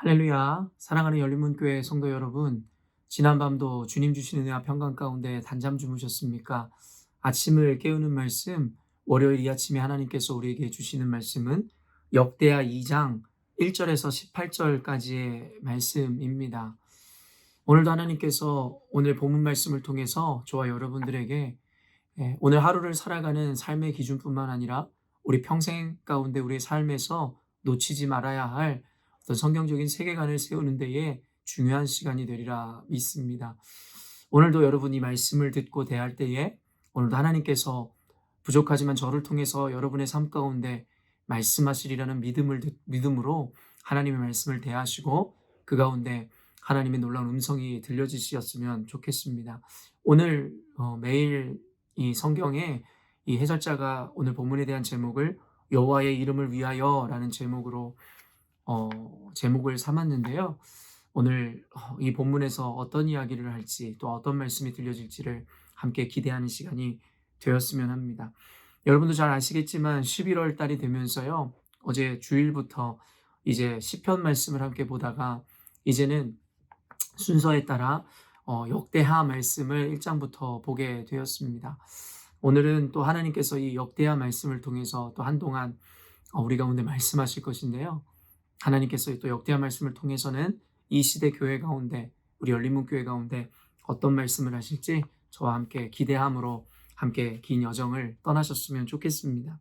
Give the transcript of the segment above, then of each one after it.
할렐루야. 사랑하는 열린문교회 성도 여러분, 지난밤도 주님 주신 은혜와 평강 가운데 단잠 주무셨습니까? 아침을 깨우는 말씀, 월요일 이 아침에 하나님께서 우리에게 주시는 말씀은 역대하 2장 1절에서 18절까지의 말씀입니다. 오늘도 하나님께서 오늘 본문 말씀을 통해서 저와 여러분들에게 오늘 하루를 살아가는 삶의 기준뿐만 아니라 우리 평생 가운데 우리의 삶에서 놓치지 말아야 할 어떤 성경적인 세계관을 세우는 데에 중요한 시간이 되리라 믿습니다. 오늘도 여러분이 말씀을 듣고 대할 때에 오늘도 하나님께서 부족하지만 저를 통해서 여러분의 삶 가운데 말씀하시리라는 믿음으로 하나님의 말씀을 대하시고 그 가운데 하나님의 놀라운 음성이 들려지셨으면 좋겠습니다. 오늘 매일 이 성경에 이 해설자가 오늘 본문에 대한 제목을 여호와의 이름을 위하여라는 제목을 삼았는데요. 오늘 이 본문에서 어떤 이야기를 할지 또 어떤 말씀이 들려질지를 함께 기대하는 시간이 되었으면 합니다. 여러분도 잘 아시겠지만 11월 달이 되면서요. 어제 주일부터 이제 시편 말씀을 함께 보다가 이제는 순서에 따라 역대하 말씀을 1장부터 보게 되었습니다. 오늘은 또 하나님께서 이 역대하 말씀을 통해서 또 한동안 우리 가운데 말씀하실 것인데요. 하나님께서 또 역대하 말씀을 통해서는 이 시대 교회 가운데 우리 열린문교회 가운데 어떤 말씀을 하실지 저와 함께 기대함으로 함께 긴 여정을 떠나셨으면 좋겠습니다.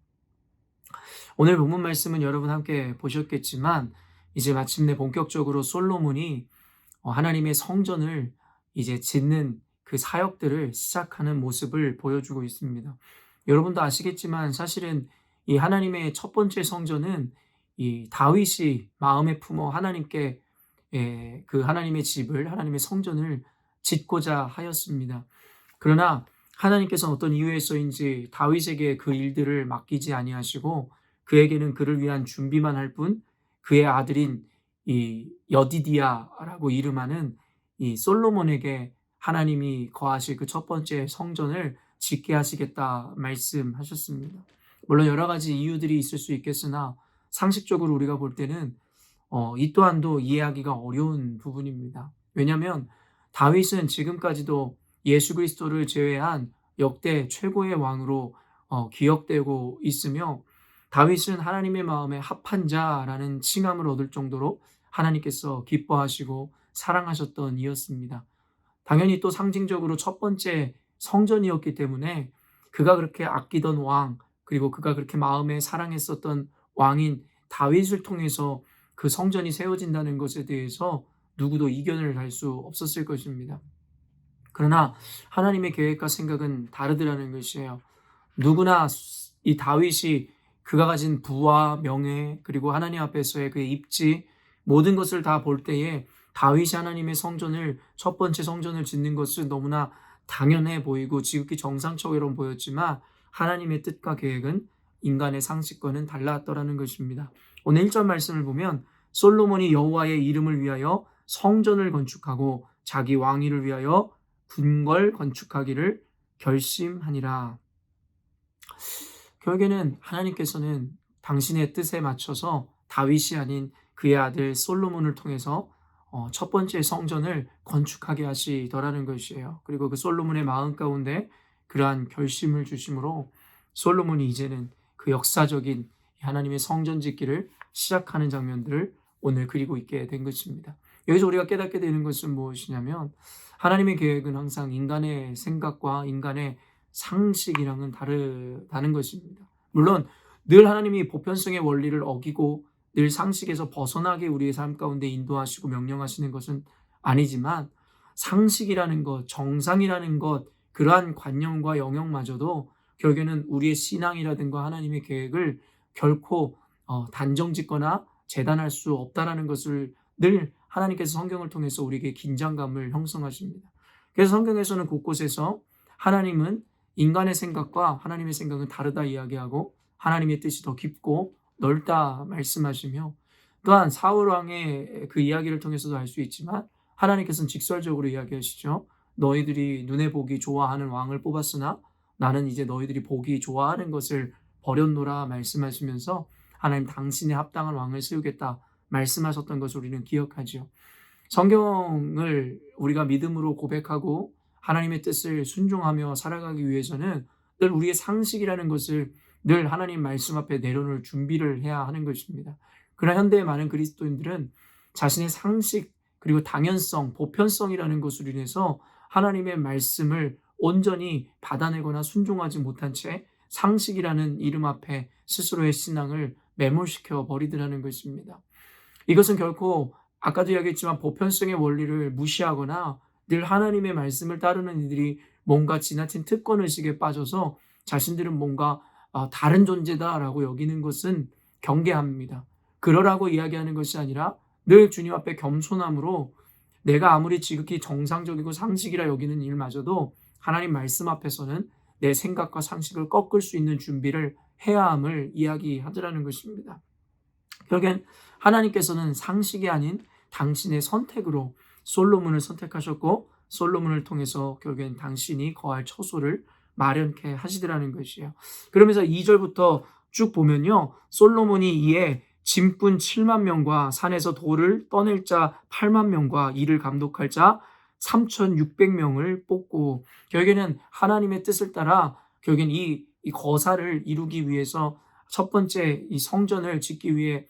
오늘 본문 말씀은 여러분 함께 보셨겠지만 이제 마침내 본격적으로 솔로몬이 하나님의 성전을 이제 짓는 그 사역들을 시작하는 모습을 보여주고 있습니다. 여러분도 아시겠지만 사실은 이 하나님의 첫 번째 성전은 이 다윗이 마음에 품어 하나님께 그 하나님의 집을 하나님의 성전을 짓고자 하였습니다. 그러나 하나님께서는 어떤 이유에서인지 다윗에게 그 일들을 맡기지 아니하시고 그에게는 그를 위한 준비만 할 뿐 그의 아들인 이 여디디야라고 이름하는 이 솔로몬에게 하나님이 거하실 그 첫 번째 성전을 짓게 하시겠다 말씀하셨습니다. 물론 여러 가지 이유들이 있을 수 있겠으나 상식적으로 우리가 볼 때는 이 또한도 이해하기가 어려운 부분입니다. 왜냐하면 다윗은 지금까지도 예수 그리스도를 제외한 역대 최고의 왕으로 기억되고 있으며 다윗은 하나님의 마음에 합한 자라는 칭함을 얻을 정도로 하나님께서 기뻐하시고 사랑하셨던 이였습니다. 당연히 또 상징적으로 첫 번째 성전이었기 때문에 그가 그렇게 아끼던 왕 그리고 그가 그렇게 마음에 사랑했었던 왕인 다윗을 통해서 그 성전이 세워진다는 것에 대해서 누구도 이견을 할 수 없었을 것입니다. 그러나 하나님의 계획과 생각은 다르더라는 것이에요. 누구나 이 다윗이 그가 가진 부와 명예 그리고 하나님 앞에서의 그의 입지 모든 것을 다 볼 때에 다윗이 하나님의 성전을 첫 번째 성전을 짓는 것은 너무나 당연해 보이고 지극히 정상적으로 보였지만 하나님의 뜻과 계획은 인간의 상식과는 달랐더라는 것입니다. 오늘 1절 말씀을 보면 솔로몬이 여호와의 이름을 위하여 성전을 건축하고 자기 왕위를 위하여 궁궐 건축하기를 결심하니라. 결국에는 하나님께서는 당신의 뜻에 맞춰서 다윗이 아닌 그의 아들 솔로몬을 통해서 첫 번째 성전을 건축하게 하시더라는 것이에요. 그리고 그 솔로몬의 마음 가운데 그러한 결심을 주심으로 솔로몬이 이제는 그 역사적인 하나님의 성전 짓기를 시작하는 장면들을 오늘 그리고 있게 된 것입니다. 여기서 우리가 깨닫게 되는 것은 무엇이냐면 하나님의 계획은 항상 인간의 생각과 인간의 상식이랑은 다르다는 것입니다. 물론 늘 하나님이 보편성의 원리를 어기고 늘 상식에서 벗어나게 우리의 삶 가운데 인도하시고 명령하시는 것은 아니지만 상식이라는 것, 정상이라는 것, 그러한 관념과 영역마저도 결국에는 우리의 신앙이라든가 하나님의 계획을 결코 단정짓거나 재단할 수 없다라는 것을 늘 하나님께서 성경을 통해서 우리에게 긴장감을 형성하십니다. 그래서 성경에서는 곳곳에서 하나님은 인간의 생각과 하나님의 생각은 다르다 이야기하고 하나님의 뜻이 더 깊고 넓다 말씀하시며 또한 사울 왕의 그 이야기를 통해서도 알 수 있지만 하나님께서는 직설적으로 이야기하시죠. 너희들이 눈에 보기 좋아하는 왕을 뽑았으나 나는 이제 너희들이 보기 좋아하는 것을 버렸노라 말씀하시면서 하나님 당신의 합당한 왕을 세우겠다 말씀하셨던 것을 우리는 기억하죠. 성경을 우리가 믿음으로 고백하고 하나님의 뜻을 순종하며 살아가기 위해서는 늘 우리의 상식이라는 것을 늘 하나님 말씀 앞에 내려놓을 준비를 해야 하는 것입니다. 그러나 현대의 많은 그리스도인들은 자신의 상식 그리고 당연성, 보편성이라는 것으로 인해서 하나님의 말씀을 온전히 받아내거나 순종하지 못한 채 상식이라는 이름 앞에 스스로의 신앙을 매몰시켜 버리더라는 것입니다. 이것은 결코 아까도 이야기했지만 보편성의 원리를 무시하거나 늘 하나님의 말씀을 따르는 이들이 뭔가 지나친 특권의식에 빠져서 자신들은 뭔가 다른 존재다라고 여기는 것은 경계합니다. 그러라고 이야기하는 것이 아니라 늘 주님 앞에 겸손함으로 내가 아무리 지극히 정상적이고 상식이라 여기는 일마저도 하나님 말씀 앞에서는 내 생각과 상식을 꺾을 수 있는 준비를 해야 함을 이야기하더라는 것입니다. 결국엔 하나님께서는 상식이 아닌 당신의 선택으로 솔로몬을 선택하셨고 솔로몬을 통해서 결국엔 당신이 거할 처소를 마련케 하시더라는 것이에요. 그러면서 2절부터 쭉 보면요. 솔로몬이 이에 짐꾼 7만 명과 산에서 돌을 떠낼 자 8만 명과 이를 감독할 자 3,600명을 뽑고 결국에는 하나님의 뜻을 따라 결국엔 이 거사를 이루기 위해서 첫 번째 이 성전을 짓기 위해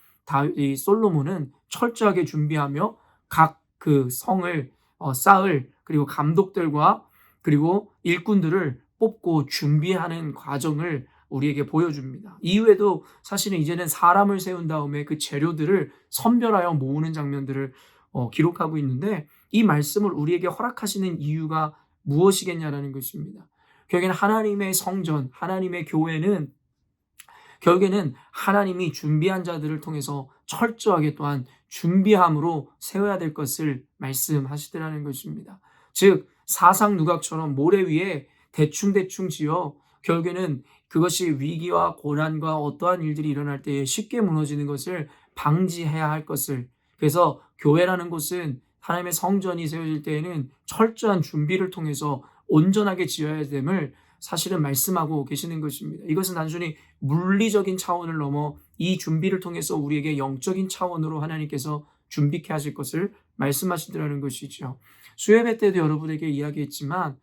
이 솔로몬은 철저하게 준비하며 각 그 성을 쌓을 그리고 감독들과 그리고 일꾼들을 뽑고 준비하는 과정을 우리에게 보여줍니다. 이후에도 사실은 이제는 사람을 세운 다음에 그 재료들을 선별하여 모으는 장면들을 기록하고 있는데 이 말씀을 우리에게 허락하시는 이유가 무엇이겠냐라는 것입니다. 결국에는 하나님의 성전, 하나님의 교회는 결국에는 하나님이 준비한 자들을 통해서 철저하게 또한 준비함으로 세워야 될 것을 말씀하시더라는 것입니다. 즉 사상 누각처럼 모래 위에 대충대충 지어 결국에는 그것이 위기와 고난과 어떠한 일들이 일어날 때에 쉽게 무너지는 것을 방지해야 할 것을 그래서 교회라는 곳은 하나님의 성전이 세워질 때에는 철저한 준비를 통해서 온전하게 지어야 됨을 사실은 말씀하고 계시는 것입니다. 이것은 단순히 물리적인 차원을 넘어 이 준비를 통해서 우리에게 영적인 차원으로 하나님께서 준비케 하실 것을 말씀하시더라는 것이죠. 수요예배 때도 여러분에게 이야기했지만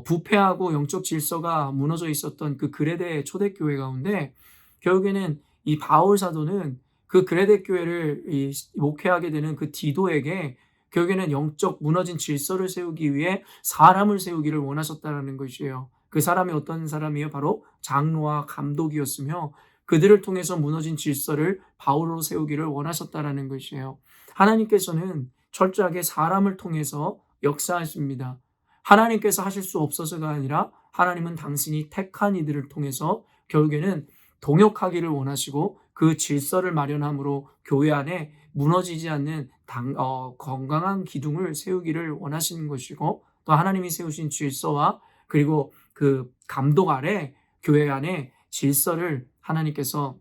부패하고 영적 질서가 무너져 있었던 그 그레데 초대교회 가운데 결국에는 이 바울 사도는 그 그레데 교회를 목회하게 되는 그 디도에게 결국에는 영적 무너진 질서를 세우기 위해 사람을 세우기를 원하셨다는 것이에요. 그 사람이 어떤 사람이에요? 바로 장로와 감독이었으며 그들을 통해서 무너진 질서를 바울로 세우기를 원하셨다는 것이에요. 하나님께서는 철저하게 사람을 통해서 역사하십니다. 하나님께서 하실 수 없어서가 아니라 하나님은 당신이 택한 이들을 통해서 결국에는 동역하기를 원하시고 그 질서를 마련함으로 교회 안에 무너지지 않는 건강한 기둥을 세우기를 원하시는 것이고 또 하나님이 세우신 질서와 그리고 그 감독 아래 교회 안에 질서를 하나님께서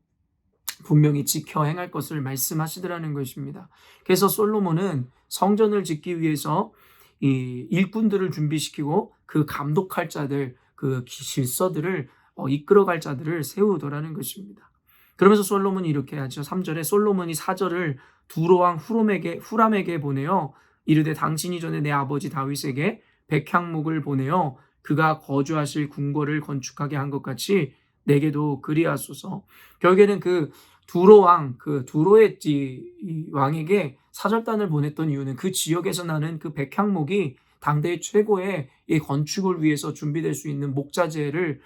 분명히 지켜 행할 것을 말씀하시더라는 것입니다. 그래서 솔로몬은 성전을 짓기 위해서 이 일꾼들을 준비시키고 그 감독할 자들, 그 질서들을 이끌어갈 자들을 세우더라는 것입니다. 그러면서 솔로몬이 이렇게 하죠. 3절에 솔로몬이 사절을 두로왕 후람에게 보내어 이르되 당신이 전에 내 아버지 다윗에게 백향목을 보내어 그가 거주하실 궁궐을 건축하게 한 것 같이 내게도 그리하소서. 결국에는 그 두로왕, 그 두로의 왕에게 사절단을 보냈던 이유는 그 지역에서 나는 그 백향목이 당대의 최고의 이 건축을 위해서 준비될 수 있는 목자재를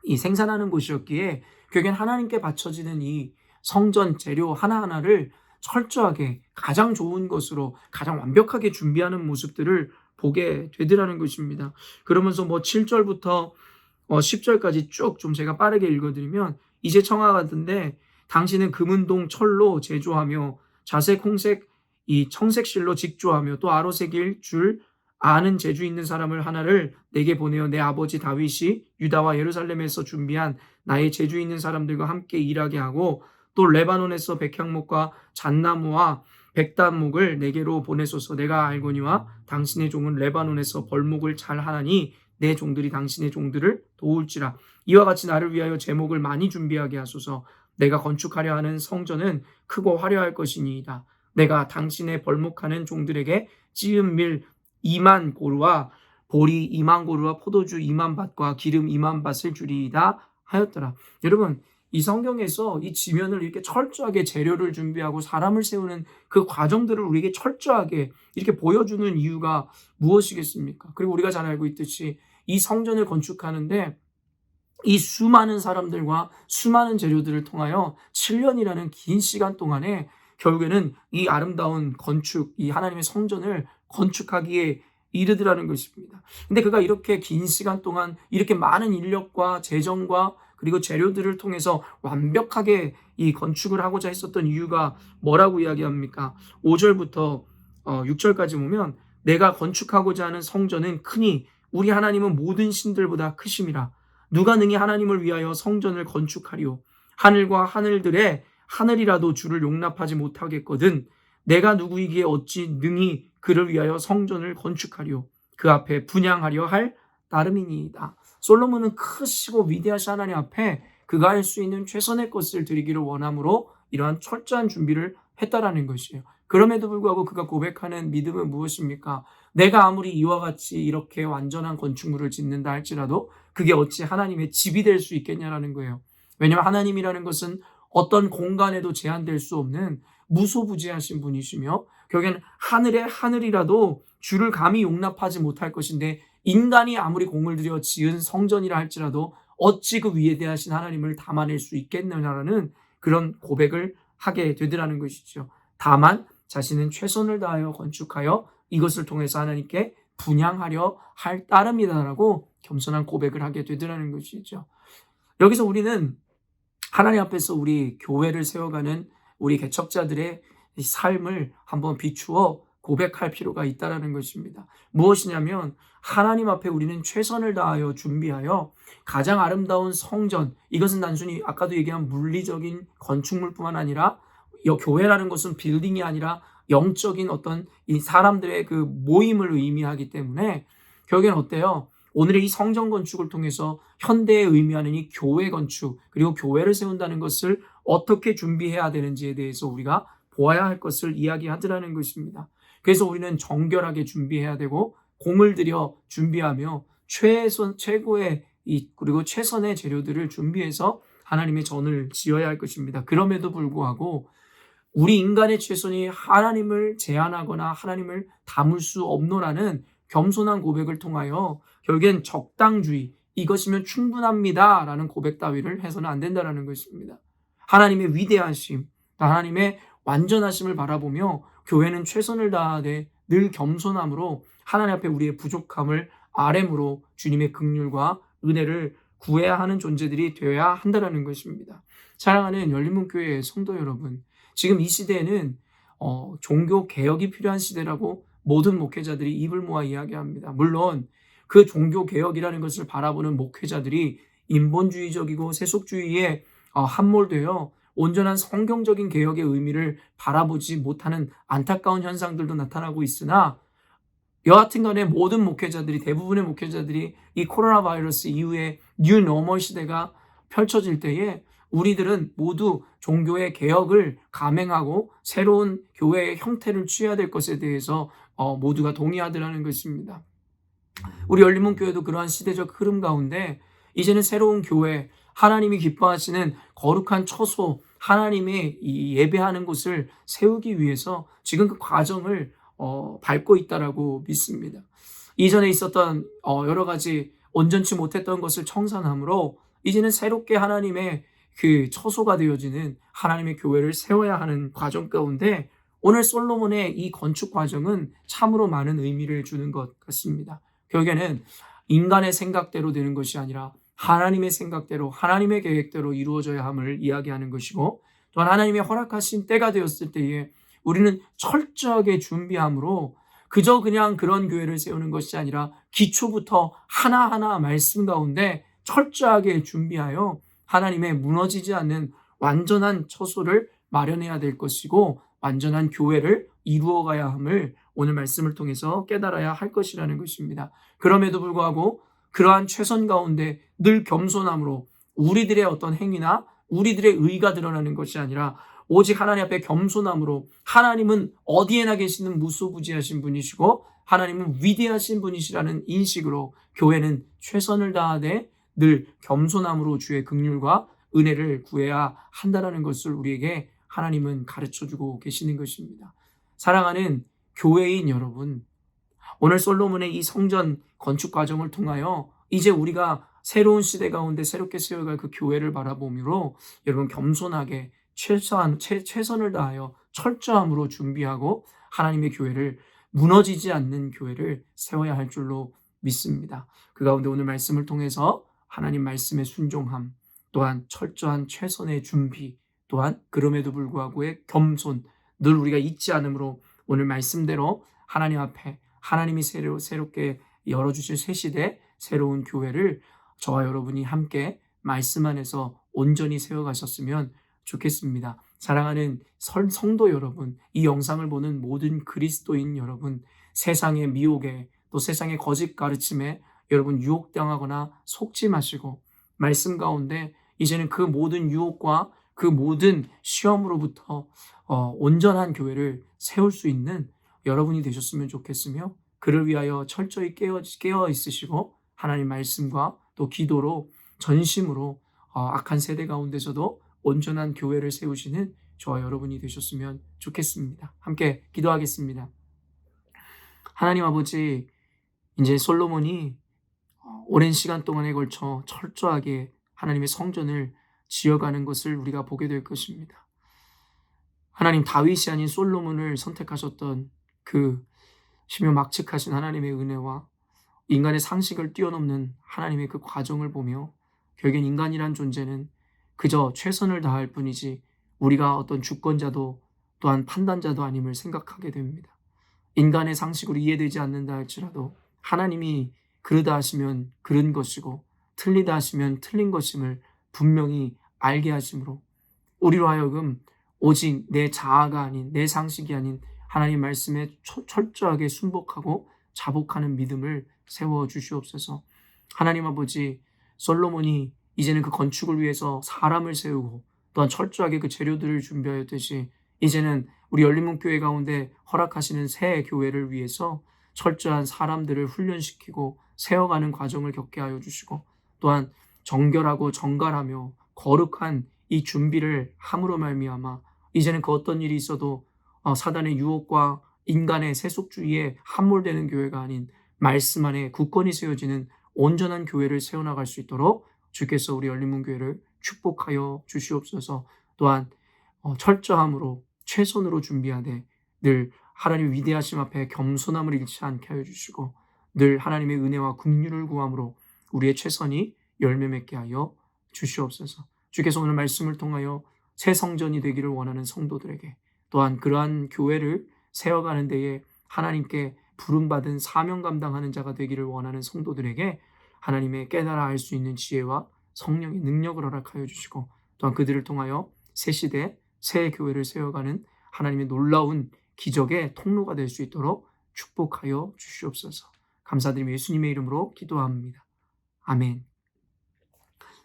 이 생산하는 곳이었기에 결국엔 하나님께 바쳐지는 이 성전 재료 하나하나를 철저하게 가장 좋은 것으로 가장 완벽하게 준비하는 모습들을 보게 되더라는 것입니다. 그러면서 7절부터 10절까지 쭉 좀 제가 빠르게 읽어드리면 이제 청하건대 당신은 금은동 철로 제조하며 자색 홍색 이 청색실로 직조하며 또 아로새길 줄 아는 재주 있는 사람을 하나를 내게 보내어 내 아버지 다윗이 유다와 예루살렘에서 준비한 나의 재주 있는 사람들과 함께 일하게 하고 또 레바논에서 백향목과 잣나무와 백단목을 내게로 보내소서. 내가 알거니와 당신의 종은 레바논에서 벌목을 잘 하나니 내 종들이 당신의 종들을 도울지라. 이와 같이 나를 위하여 제목을 많이 준비하게 하소서. 내가 건축하려 하는 성전은 크고 화려할 것이니이다. 내가 당신의 벌목하는 종들에게 찌은 밀 2만 고루와 보리 2만 고루와 포도주 2만 밭과 기름 2만 밭을 주리이다 하였더라. 여러분, 이 성경에서 이 지면을 이렇게 철저하게 재료를 준비하고 사람을 세우는 그 과정들을 우리에게 철저하게 이렇게 보여주는 이유가 무엇이겠습니까? 그리고 우리가 잘 알고 있듯이 이 성전을 건축하는데 이 수많은 사람들과 수많은 재료들을 통하여 7년이라는 긴 시간 동안에 결국에는 이 아름다운 건축, 이 하나님의 성전을 건축하기에 이르더라는 것입니다. 근데 그가 이렇게 긴 시간 동안 이렇게 많은 인력과 재정과 그리고 재료들을 통해서 완벽하게 이 건축을 하고자 했었던 이유가 뭐라고 이야기합니까? 5절부터 6절까지 보면 내가 건축하고자 하는 성전은 크니 우리 하나님은 모든 신들보다 크심이라. 누가 능히 하나님을 위하여 성전을 건축하리요. 하늘과 하늘들의 하늘이라도 주를 용납하지 못하겠거든. 내가 누구이기에 어찌 능히 그를 위하여 성전을 건축하리요. 그 앞에 분향하려 할 따름이니이다. 솔로몬은 크시고 위대하신 하나님 앞에 그가 할 수 있는 최선의 것을 드리기를 원함으로 이러한 철저한 준비를 했다라는 것이에요. 그럼에도 불구하고 그가 고백하는 믿음은 무엇입니까? 내가 아무리 이와 같이 이렇게 완전한 건축물을 짓는다 할지라도 그게 어찌 하나님의 집이 될 수 있겠냐라는 거예요. 왜냐하면 하나님이라는 것은 어떤 공간에도 제한될 수 없는 무소부지하신 분이시며 결국엔 하늘의 하늘이라도 주를 감히 용납하지 못할 것인데 인간이 아무리 공을 들여 지은 성전이라 할지라도 어찌 그 위에 대하신 하나님을 담아낼 수 있겠느냐라는 그런 고백을 하게 되더라는 것이죠. 다만 자신은 최선을 다하여 건축하여 이것을 통해서 하나님께 분향하려 할 따름이다라고 겸손한 고백을 하게 되더라는 것이죠. 여기서 우리는 하나님 앞에서 우리 교회를 세워가는 우리 개척자들의 삶을 한번 비추어 고백할 필요가 있다는 것입니다. 무엇이냐면 하나님 앞에 우리는 최선을 다하여 준비하여 가장 아름다운 성전, 이것은 단순히 아까도 얘기한 물리적인 건축물뿐만 아니라 교회라는 것은 빌딩이 아니라 영적인 어떤 이 사람들의 그 모임을 의미하기 때문에 결국엔 어때요? 오늘의 이 성전 건축을 통해서 현대에 의미하는 이 교회 건축 그리고 교회를 세운다는 것을 어떻게 준비해야 되는지에 대해서 우리가 보아야 할 것을 이야기하더라는 것입니다. 그래서 우리는 정결하게 준비해야 되고 공을 들여 준비하며 최고의 그리고 최선의 재료들을 준비해서 하나님의 전을 지어야 할 것입니다. 그럼에도 불구하고 우리 인간의 최선이 하나님을 제한하거나 하나님을 담을 수 없노라는 겸손한 고백을 통하여 결국엔 적당주의, 이것이면 충분합니다라는 고백 따위를 해서는 안 된다는 것입니다. 하나님의 위대하심, 하나님의 완전하심을 바라보며 교회는 최선을 다하되 늘 겸손함으로 하나님 앞에 우리의 부족함을 아뢰므로 주님의 긍휼과 은혜를 구해야 하는 존재들이 되어야 한다는 것입니다. 사랑하는 열린문교회 성도 여러분, 지금 이 시대에는 종교 개혁이 필요한 시대라고 모든 목회자들이 입을 모아 이야기합니다. 물론 그 종교 개혁이라는 것을 바라보는 목회자들이 인본주의적이고 세속주의에 함몰되어 온전한 성경적인 개혁의 의미를 바라보지 못하는 안타까운 현상들도 나타나고 있으나 여하튼 간에 모든 목회자들이, 대부분의 목회자들이 이 코로나 바이러스 이후에 뉴 노멀 시대가 펼쳐질 때에 우리들은 모두 종교의 개혁을 감행하고 새로운 교회의 형태를 취해야 될 것에 대해서 모두가 동의하더라는 것입니다. 우리 열린문교회도 그러한 시대적 흐름 가운데 이제는 새로운 교회, 하나님이 기뻐하시는 거룩한 처소, 하나님의 이 예배하는 곳을 세우기 위해서 지금 그 과정을 밟고 있다라고 믿습니다. 이전에 있었던 여러 가지 온전치 못했던 것을 청산함으로 이제는 새롭게 하나님의 그 처소가 되어지는 하나님의 교회를 세워야 하는 과정 가운데 오늘 솔로몬의 이 건축 과정은 참으로 많은 의미를 주는 것 같습니다. 결국에는 인간의 생각대로 되는 것이 아니라 하나님의 생각대로 하나님의 계획대로 이루어져야 함을 이야기하는 것이고 또한 하나님의 허락하신 때가 되었을 때에 우리는 철저하게 준비함으로 그저 그냥 그런 교회를 세우는 것이 아니라 기초부터 하나하나 말씀 가운데 철저하게 준비하여 하나님의 무너지지 않는 완전한 처소를 마련해야 될 것이고 완전한 교회를 이루어가야 함을 오늘 말씀을 통해서 깨달아야 할 것이라는 것입니다. 그럼에도 불구하고 그러한 최선 가운데 늘 겸손함으로 우리들의 어떤 행위나 우리들의 의가 드러나는 것이 아니라 오직 하나님 앞에 겸손함으로, 하나님은 어디에나 계시는 무소부지하신 분이시고 하나님은 위대하신 분이시라는 인식으로 교회는 최선을 다하되 늘 겸손함으로 주의 긍휼과 은혜를 구해야 한다는 것을 우리에게 하나님은 가르쳐주고 계시는 것입니다. 사랑하는 교회인 여러분, 오늘 솔로몬의 이 성전 건축 과정을 통하여 이제 우리가 새로운 시대 가운데 새롭게 세워갈 그 교회를 바라보므로 여러분 겸손하게 최선을 다하여 철저함으로 준비하고 하나님의 교회를, 무너지지 않는 교회를 세워야 할 줄로 믿습니다. 그 가운데 오늘 말씀을 통해서 하나님 말씀의 순종함, 또한 철저한 최선의 준비, 또한 그럼에도 불구하고의 겸손, 늘 우리가 잊지 않으므로 오늘 말씀대로 하나님 앞에 하나님이 새롭게 열어주실 새 시대 새로운 교회를 저와 여러분이 함께 말씀 안에서 온전히 세워가셨으면 좋겠습니다. 사랑하는 성도 여러분, 이 영상을 보는 모든 그리스도인 여러분, 세상의 미혹에 또 세상의 거짓 가르침에 여러분 유혹당하거나 속지 마시고 말씀 가운데 이제는 그 모든 유혹과 그 모든 시험으로부터 온전한 교회를 세울 수 있는 여러분이 되셨으면 좋겠으며, 그를 위하여 철저히 깨어 있으시고 하나님 말씀과 또 기도로 전심으로 악한 세대 가운데서도 온전한 교회를 세우시는 저와 여러분이 되셨으면 좋겠습니다. 함께 기도하겠습니다. 하나님 아버지, 이제 솔로몬이 오랜 시간 동안에 걸쳐 철저하게 하나님의 성전을 지어가는 것을 우리가 보게 될 것입니다. 하나님, 다윗이 아닌 솔로몬을 선택하셨던 그 심요막측하신 하나님의 은혜와 인간의 상식을 뛰어넘는 하나님의 그 과정을 보며 결국엔 인간이란 존재는 그저 최선을 다할 뿐이지 우리가 어떤 주권자도 또한 판단자도 아님을 생각하게 됩니다. 인간의 상식으로 이해되지 않는다 할지라도 하나님이 그르다 하시면 그른 것이고 틀리다 하시면 틀린 것임을 분명히 알게 하심으로 우리로 하여금 오직 내 자아가 아닌, 내 상식이 아닌 하나님 말씀에 철저하게 순복하고 자복하는 믿음을 세워주시옵소서. 하나님 아버지, 솔로몬이 이제는 그 건축을 위해서 사람을 세우고 또한 철저하게 그 재료들을 준비하였듯이 이제는 우리 열린문교회 가운데 허락하시는 새 교회를 위해서 철저한 사람들을 훈련시키고 세워가는 과정을 겪게 하여 주시고, 또한 정결하고 정갈하며 거룩한 이 준비를 함으로 말미암아 이제는 그 어떤 일이 있어도 사단의 유혹과 인간의 세속주의에 함몰되는 교회가 아닌 말씀 안에 굳건히 세워지는 온전한 교회를 세워나갈 수 있도록 주께서 우리 열린문교회를 축복하여 주시옵소서. 또한 철저함으로 최선으로 준비하되 늘 하나님의 위대하심 앞에 겸손함을 잃지 않게 하여 주시고 늘 하나님의 은혜와 긍휼을 구함으로 우리의 최선이 열매 맺게 하여 주시옵소서. 주께서 오늘 말씀을 통하여 새 성전이 되기를 원하는 성도들에게, 또한 그러한 교회를 세워가는 데에 하나님께 부름받은 사명 감당하는 자가 되기를 원하는 성도들에게 하나님의 깨달아 알 수 있는 지혜와 성령의 능력을 허락하여 주시고, 또한 그들을 통하여 새 시대, 새 교회를 세워가는 하나님의 놀라운 기적의 통로가 될 수 있도록 축복하여 주시옵소서. 감사드리며 예수님의 이름으로 기도합니다. 아멘.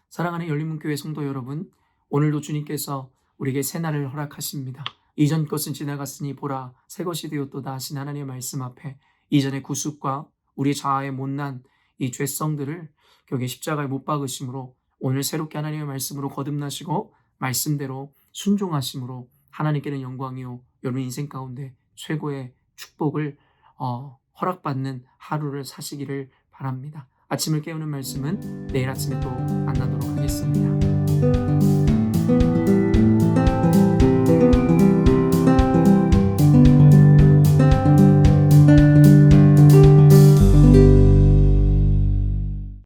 사랑하는 열린문교회 성도 여러분, 오늘도 주님께서 우리에게 새날을 허락하십니다. 이전 것은 지나갔으니 보라 새 것이 되었도다 하신 하나님의 말씀 앞에 이전의 구습과 우리 자아의 못난 이 죄성들을 결국에 십자가에 못 박으심으로 오늘 새롭게 하나님의 말씀으로 거듭나시고 말씀대로 순종하심으로 하나님께는 영광이요 여러분 인생 가운데 최고의 축복을 허락받는 하루를 사시기를 바랍니다. 아침을 깨우는 말씀은 내일 아침에 또 만나도록 하겠습니다.